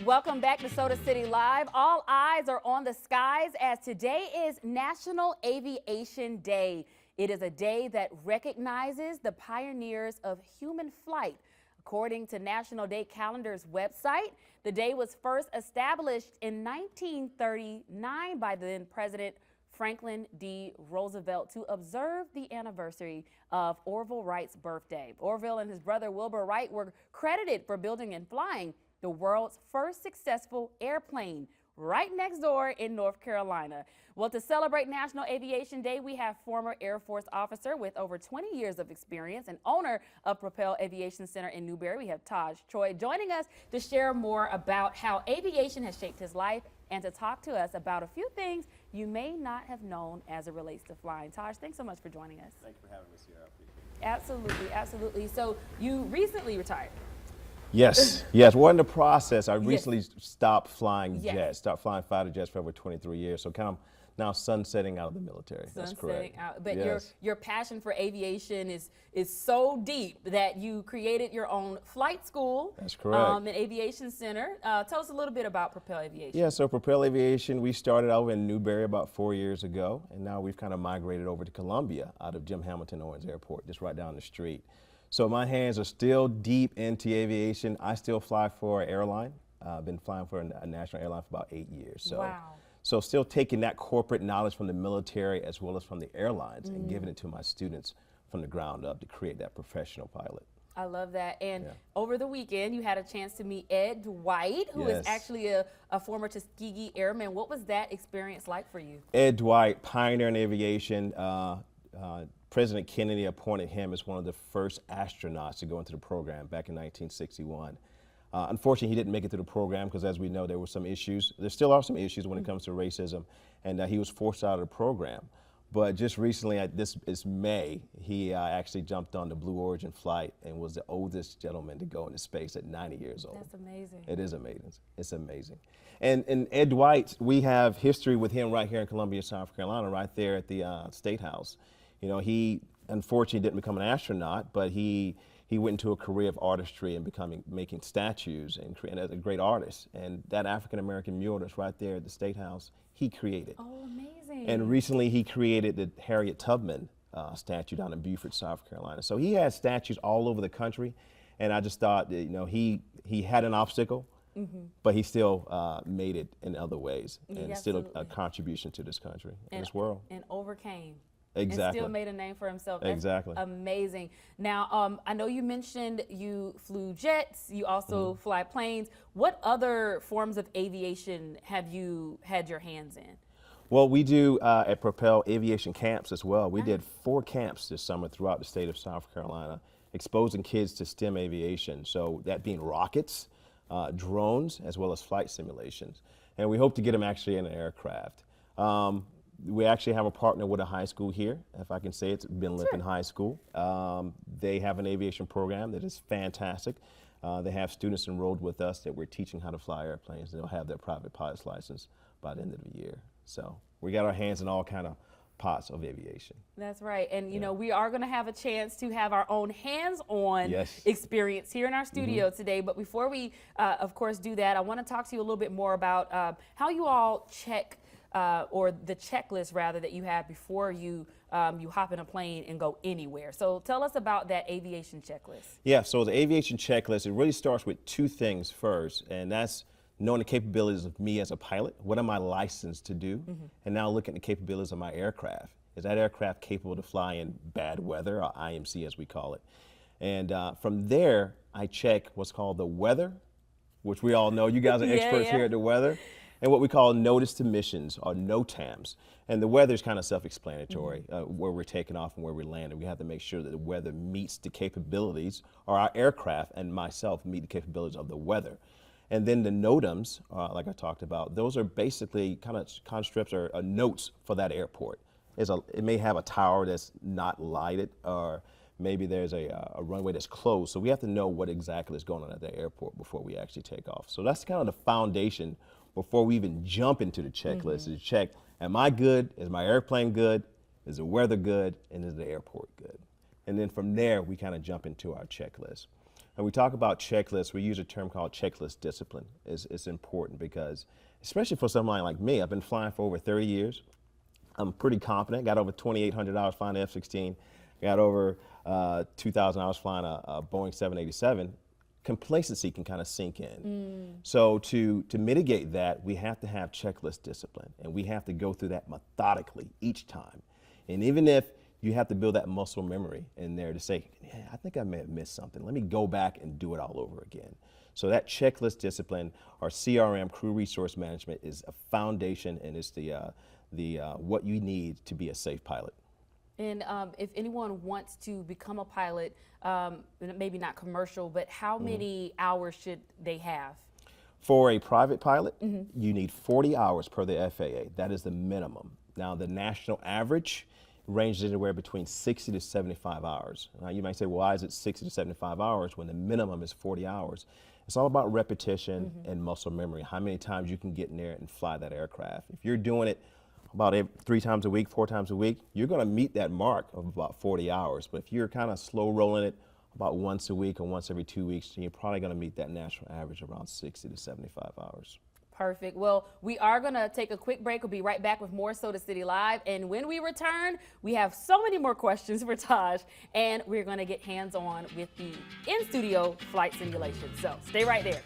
Welcome back to Soda City Live. All eyes are on the skies as today is National Aviation Day. It is a day that recognizes the pioneers of human flight. According to National Day Calendar's website, the day was first established in 1939 by then President Franklin D. Roosevelt to observe the anniversary of Orville Wright's birthday. Orville and his brother Wilbur Wright were credited for building and flying the world's first successful airplane right next door in North Carolina. Well, to celebrate National Aviation Day, we have former Air Force officer with over 20 years of experience and owner of Propel Aviation Center in Newberry. We have Taj Troy joining us to share more about how aviation has shaped his life and to talk to us about a few things you may not have known as it relates to flying. Taj, thanks so much for joining us. Thanks for having us here. I appreciate it. Absolutely, absolutely. So you recently retired. Yes, we're in the process. I recently stopped flying jets, stopped flying fighter jets for over 23 years. So kind of now sunsetting out of the military. That's correct. But your passion for aviation is so deep that you created your own flight school. That's correct. An aviation center. Tell us a little bit about Propel Aviation. Yeah, so Propel Aviation, we started over in Newberry about 4 years ago, and now we've kind of migrated over to Columbia out of Jim Hamilton Owens Airport, just right down the street. So my hands are still deep into aviation. I still fly for an airline. I've been flying for a national airline for about 8 years. So, wow. So still taking that corporate knowledge from the military as well as from the airlines and giving it to my students from the ground up to create that professional pilot. I love that. And over the weekend, you had a chance to meet Ed Dwight, who is actually a former Tuskegee Airman. What was that experience like for you? Ed Dwight, pioneer in aviation. President Kennedy appointed him as one of the first astronauts to go into the program back in 1961. Unfortunately, he didn't make it through the program because, as we know, there were some issues. There still are some issues when it comes to racism, and he was forced out of the program. But just recently, this May, he actually jumped on the Blue Origin flight and was the oldest gentleman to go into space at 90 years old. That's amazing. It is amazing. It's amazing. And Ed Dwight, we have history with him right here in Columbia, South Carolina, right there at the State House. You know, he unfortunately didn't become an astronaut, but he went into a career of artistry and making statues and as a great artist. And that African-American mural that's right there at the State House, he created. Oh, amazing. And recently he created the Harriet Tubman statue down in Beaufort, South Carolina. So he has statues all over the country. And I just thought that, you know, he had an obstacle, but he still made it in other ways and still a contribution to this country and this world. And overcame. Exactly. And still made a name for himself. That's exactly. Amazing. Now, I know you mentioned you flew jets, you also fly planes. What other forms of aviation have you had your hands in? Well, we do at Propel aviation camps as well. We did 4 camps this summer throughout the state of South Carolina, exposing kids to STEM aviation. So that being rockets, drones, as well as flight simulations. And we hope to get them actually in an aircraft. We actually have a partner with a high school here, if I can say it's Ben Lippen High School. They have an aviation program that is fantastic. They have students enrolled with us that we're teaching how to fly airplanes. They'll have their private pilot's license by the end of the year. So we got our hands in all kind of pots of aviation. That's right. And, you know, we are going to have a chance to have our own hands-on experience here in our studio today. But before we, of course, do that, I want to talk to you a little bit more about how you all check or the checklist rather that you have before you you hop in a plane and go anywhere. So tell us about that aviation checklist. Yeah, so the aviation checklist, it really starts with 2 things first, and that's knowing the capabilities of me as a pilot. What am I licensed to do? And now look at the capabilities of my aircraft. Is that aircraft capable to fly in bad weather, or IMC as we call it? And from there, I check what's called the weather, which we all know. You guys are experts here at the weather. And what we call notice to missions, or NOTAMs. And the weather is kind of self-explanatory, where we're taking off and where we're landing. We have to make sure that the weather meets the capabilities, or our aircraft and myself meet the capabilities of the weather. And then the NOTAMs, like I talked about, those are basically kind of conscripts or notes for that airport. It may have a tower that's not lighted, or maybe there's a runway that's closed. So we have to know what exactly is going on at the airport before we actually take off. So that's kind of the foundation before we even jump into the checklist, is check, am I good? Is my airplane good? Is the weather good? And is the airport good? And then from there, we kind of jump into our checklist. And we talk about checklists, we use a term called checklist discipline. It's important because, especially for somebody like me, I've been flying for over 30 years. I'm pretty confident, got over 2,800 hours flying the F-16, got over 2,000 hours flying a Boeing 787. Complacency can kind of sink in. So to mitigate that, we have to have checklist discipline, and we have to go through that methodically each time. And even if you have to build that muscle memory in there to say, yeah, I think I may have missed something. Let me go back and do it all over again. So that checklist discipline, or CRM, crew resource management, is a foundation, and it's the what you need to be a safe pilot. And if anyone wants to become a pilot, maybe not commercial, but how many hours should they have? For a private pilot, you need 40 hours per the FAA. That is the minimum. Now, the national average ranges anywhere between 60 to 75 hours. Now, you might say, well, why is it 60 to 75 hours when the minimum is 40 hours? It's all about repetition and muscle memory, how many times you can get in there and fly that aircraft. If you're doing it about 3 times a week, 4 times a week, you're going to meet that mark of about 40 hours. But if you're kind of slow rolling it about once a week or once every 2 weeks, then you're probably going to meet that national average around 60 to 75 hours. Perfect. Well, we are going to take a quick break. We'll be right back with more Soda City Live. And when we return, we have so many more questions for Taj, and we're going to get hands-on with the in-studio flight simulation. So stay right there.